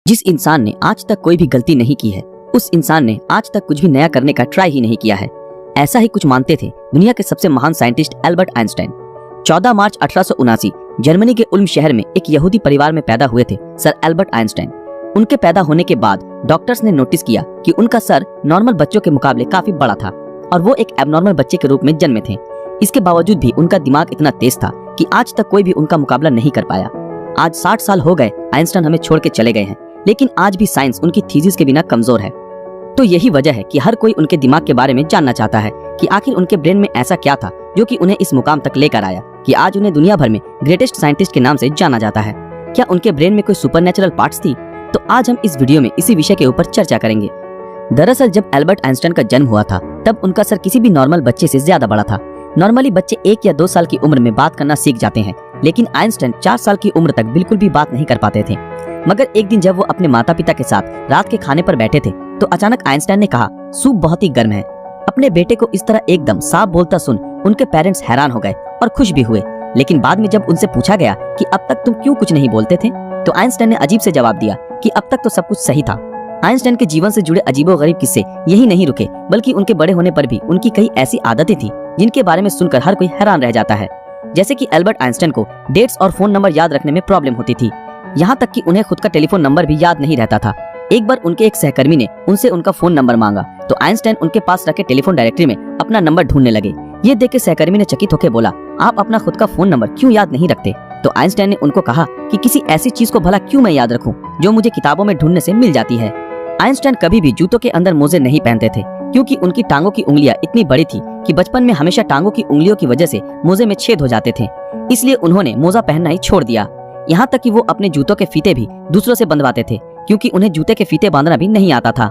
जिस इंसान ने आज तक कोई भी गलती नहीं की है, उस इंसान ने आज तक कुछ भी नया करने का ट्राई ही नहीं किया है। ऐसा ही कुछ मानते थे दुनिया के सबसे महान साइंटिस्ट एल्बर्ट आइंस्टाइन। 14 मार्च 1879 जर्मनी के उल्म शहर में एक यहूदी परिवार में पैदा हुए थे सर एल्बर्ट आइंस्टाइन। उनके पैदा होने के बाद डॉक्टर्स ने नोटिस किया कि उनका सर नॉर्मल बच्चों के मुकाबले काफी बड़ा था और वो एक एबनॉर्मल बच्चे के रूप में जन्मे थे। इसके बावजूद भी उनका दिमाग इतना तेज था कि आज तक कोई भी उनका मुकाबला नहीं कर पाया। आज 60 साल हो गए आइंस्टाइन हमें छोड़ के चले गए हैं, लेकिन आज भी साइंस उनकी थीसिस के बिना कमजोर है। तो यही वजह है कि हर कोई उनके दिमाग के बारे में जानना चाहता है कि आखिर उनके ब्रेन में ऐसा क्या था जो कि उन्हें इस मुकाम तक लेकर आया कि आज उन्हें दुनिया भर में ग्रेटेस्ट साइंटिस्ट के नाम से जाना जाता है। क्या उनके ब्रेन में कोई सुपरनैचुरल पार्ट्स थी? तो आज हम इस वीडियो में इसी विषय के ऊपर चर्चा करेंगे। दरअसल जब एल्बर्ट आइंस्टाइन का जन्म हुआ था तब उनका सर किसी भी नॉर्मल बच्चे से ज्यादा बड़ा था। नॉर्मली बच्चे 1 या 2 साल की उम्र में बात करना सीख जाते हैं, लेकिन आइंस्टाइन 4 साल की उम्र तक बिल्कुल भी बात नहीं कर पाते थे। मगर एक दिन जब वो अपने माता पिता के साथ रात के खाने पर बैठे थे तो अचानक आइंस्टाइन ने कहा, सूप बहुत ही गर्म है। अपने बेटे को इस तरह एकदम साफ बोलता सुन उनके पेरेंट्स हैरान हो गए और खुश भी हुए। लेकिन बाद में जब उनसे पूछा गया कि अब तक तुम क्यों कुछ नहीं बोलते थे, तो आइंस्टाइन ने अजीब से जवाब दिया कि अब तक तो सब कुछ सही था। आइंस्टाइन के जीवन से जुड़े अजीबोगरीब किस्से यही नहीं रुके, बल्कि उनके बड़े होने पर भी उनकी कई ऐसी आदतें थी जिनके बारे में सुनकर हर कोई हैरान रह जाता है। जैसे कि एल्बर्ट आइंस्टाइन को डेट्स और फोन नंबर याद रखने में प्रॉब्लम होती थी, यहाँ तक कि उन्हें खुद का टेलीफोन नंबर भी याद नहीं रहता था। एक बार उनके एक सहकर्मी ने उनसे उनका फोन नंबर मांगा तो आइंस्टाइन उनके पास रखे टेलीफोन डायरेक्टरी में अपना नंबर ढूंढने लगे। ये देख के सहकर्मी ने चकित होकर बोला, आप अपना खुद का फोन नंबर क्यों याद नहीं रखते? तो आइंस्टाइन ने उनको कहा कि किसी ऐसी चीज को भला क्यों मैं याद रखूं जो मुझे किताबों में ढूंढने से मिल जाती है। आइंस्टाइन कभी भी जूतों के अंदर मोजे नहीं पहनते थे, क्योंकि उनकी टांगों की उंगलियां इतनी बड़ी थी कि बचपन में हमेशा टांगों की उंगलियों की वजह से मोजे में छेद हो जाते थे। इसलिए उन्होंने मोजा पहनना ही छोड़ दिया। यहाँ तक कि वो अपने जूतों के फीते भी दूसरों से बंधवाते थे, क्योंकि उन्हें जूते के फीते बांधना भी नहीं आता था।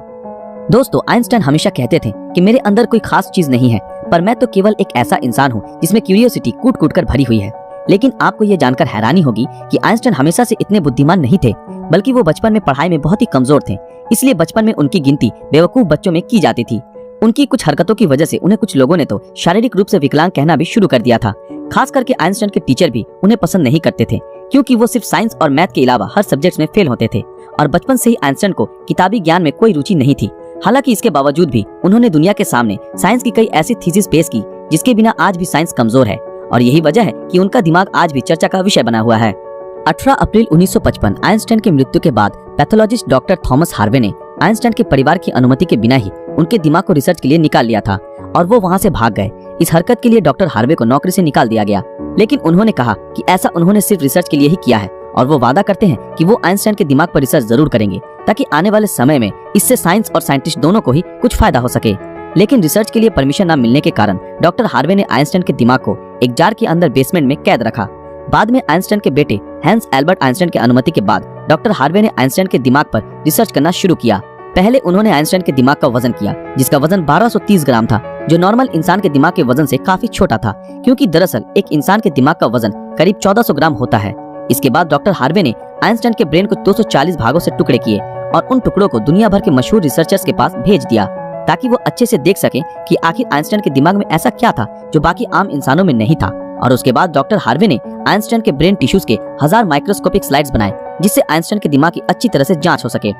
दोस्तों, आइंस्टाइन हमेशा कहते थे कि मेरे अंदर कोई खास चीज नहीं है, पर मैं तो केवल एक ऐसा इंसान हूँ जिसमें क्यूरियोसिटी कूट कूट कर भरी हुई है। लेकिन आपको ये जानकर हैरानी होगी कि आइंस्टाइन हमेशा से इतने बुद्धिमान नहीं थे, बल्कि वो बचपन में पढ़ाई में बहुत ही कमजोर थे। इसलिए बचपन में उनकी गिनती बेवकूफ बच्चों में की जाती थी। उनकी कुछ हरकतों की वजह से उन्हें कुछ लोगों ने तो शारीरिक रूप से विकलांग कहना भी शुरू कर दिया था। खास करके आइंस्टाइन के टीचर भी उन्हें पसंद नहीं करते थे, क्योंकि वो सिर्फ साइंस और मैथ के अलावा हर सब्जेक्ट्स में फेल होते थे और बचपन से ही आइंस्टाइन को किताबी ज्ञान में कोई रुचि नहीं थी। हालांकि इसके बावजूद भी उन्होंने दुनिया के सामने साइंस की कई ऐसी थीसिस पेश की जिसके बिना आज भी साइंस कमजोर है, और यही वजह है कि उनका दिमाग आज भी चर्चा का विषय बना हुआ है। 18 अप्रैल 1955 आइंस्टाइन की मृत्यु के बाद पैथोलॉजिस्ट डॉक्टर थॉमस हार्वे ने आइंस्टाइन के परिवार की अनुमति के बिना ही उनके दिमाग को रिसर्च के लिए निकाल लिया था और वो वहाँ से भाग गए। इस हरकत के लिए डॉक्टर हार्वे को नौकरी से निकाल दिया गया, लेकिन उन्होंने कहा कि ऐसा उन्होंने सिर्फ रिसर्च के लिए ही किया है और वो वादा करते हैं कि वो आइंस्टाइन के दिमाग पर रिसर्च जरूर करेंगे ताकि आने वाले समय में इससे साइंस और साइंटिस्ट दोनों को ही कुछ फायदा हो सके। लेकिन रिसर्च के लिए परमिशन न मिलने के कारण डॉक्टर हार्वे ने आइंस्टाइन के दिमाग को एक जार के अंदर बेसमेंट में कैद रखा। बाद में आइंस्टाइन के बेटे हैंस एल्बर्ट आइंस्टाइन की अनुमति के बाद डॉक्टर हार्वे ने आइंस्टाइन के दिमाग पर रिसर्च करना शुरू किया। पहले उन्होंने आइंस्टाइन के दिमाग का वजन किया, जिसका वजन 1230 ग्राम था, जो नॉर्मल इंसान के दिमाग के वजन से काफी छोटा था, क्योंकि दरअसल एक इंसान के दिमाग का वजन करीब 1400 ग्राम होता है। इसके बाद डॉक्टर हार्वे ने आइंस्टाइन के ब्रेन को 240 भागों से टुकड़े किए और उन टुकड़ों को दुनिया भर के मशहूर रिसर्चर्स के पास भेज दिया ताकि वो अच्छे से देख सके कि आखिर आइंस्टाइन के दिमाग में ऐसा क्या था जो बाकी आम इंसानों में नहीं था। और उसके बाद डॉक्टर हार्वे ने आइंस्टाइन के ब्रेन टिश्यूज के 1000 माइक्रोस्कोपिक स्लाइड्स बनाए, जिससे आइंस्टाइन के दिमाग की अच्छी तरह से जांच हो सके।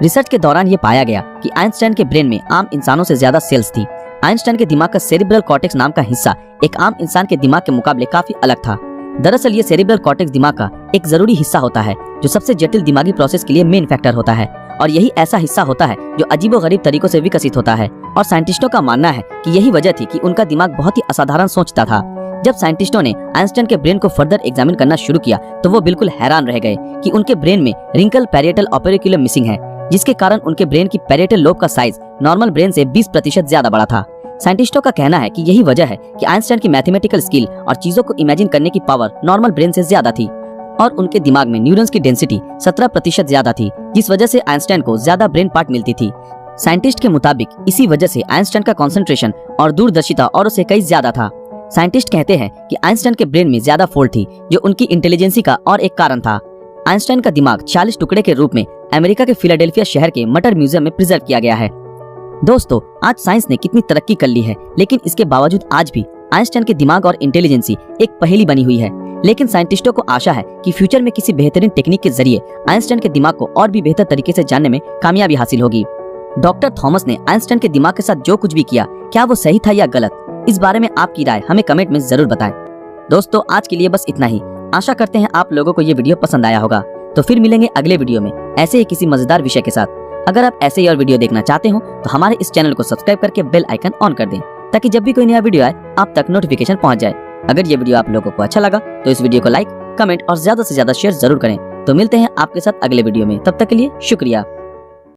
रिसर्च के दौरान ये पाया गया कि आइंस्टाइन के ब्रेन में आम इंसानों से ज्यादा सेल्स थी। आइंस्टाइन के दिमाग का सेरिब्रल कॉर्टेक्स नाम का हिस्सा एक आम इंसान के दिमाग के मुकाबले काफी अलग था। दरअसल ये सेरिब्रल कॉर्टेक्स दिमाग का एक जरूरी हिस्सा होता है जो सबसे जटिल दिमागी प्रोसेस के लिए मेन फैक्टर होता है, और यही ऐसा हिस्सा होता है जो अजीबोगरीब तरीकों से विकसित होता है। और साइंटिस्टों का मानना है कि यही वजह थी कि उनका दिमाग बहुत ही असाधारण सोचता था। जब साइंटिस्टों ने आइंस्टाइन के ब्रेन को फर्दर एग्जामिन करना शुरू किया तो वो बिल्कुल हैरान रह गए कि उनके ब्रेन में रिंकल पैरिएटल ओपेरिकुलम मिसिंग है, जिसके कारण उनके ब्रेन की पैरिएटल लोब का साइज नॉर्मल ब्रेन से 20% ज्यादा बड़ा था। साइंटिस्टों का कहना है कि यही वजह है कि आइंस्टाइन की मैथमेटिकल स्किल और चीजों को इमेजिन करने की पावर नॉर्मल ब्रेन से ज्यादा थी, और उनके दिमाग में न्यूरॉन्स की डेंसिटी 17% ज्यादा थी, जिस वजह से आइंस्टाइन को ज्यादा ब्रेन पार्ट मिलती थी। साइंटिस्ट के मुताबिक इसी वजह से आइंस्टाइन का कंसंट्रेशन और दूरदर्शिता और से कई ज्यादा था। साइंटिस्ट कहते हैं कि आइंस्टाइन के ब्रेन में ज्यादा फोल्ड थी, जो उनकी इंटेलिजेंसी का और एक कारण था। आइंस्टाइन का दिमाग 40 टुकड़े के रूप में अमेरिका के फिलाडेल्फिया शहर के मटर म्यूजियम में प्रिजर्व किया गया है। दोस्तों, आज साइंस ने कितनी तरक्की कर ली है, लेकिन इसके बावजूद आज भी आइंस्टाइन के दिमाग और इंटेलिजेंसी एक पहेली बनी हुई है। लेकिन साइंटिस्टों को आशा है कि फ्यूचर में किसी बेहतरीन टेक्निक के जरिए आइंस्टाइन के दिमाग को और भी बेहतर तरीके से जानने में कामयाबी हासिल होगी। डॉक्टर थॉमस ने आइंस्टाइन के दिमाग के साथ जो कुछ भी किया, क्या वो सही था या गलत? इस बारे में आपकी राय हमें कमेंट में जरूर बताएं। दोस्तों, आज के लिए बस इतना ही। आशा करते हैं आप लोगों को ये वीडियो पसंद आया होगा। तो फिर मिलेंगे अगले वीडियो में ऐसे ही किसी मजेदार विषय के साथ। अगर आप ऐसे ही और वीडियो देखना चाहते हो तो हमारे इस चैनल को सब्सक्राइब करके बेल आइकन ऑन कर दें, ताकि जब भी कोई नया वीडियो आए आप तक नोटिफिकेशन पहुंच जाए। अगर ये वीडियो आप लोगों को अच्छा लगा तो इस वीडियो को लाइक, कमेंट और ज्यादा से ज्यादा शेयर जरूर करें। तो मिलते हैं आपके साथ अगले वीडियो में, तब तक के लिए शुक्रिया।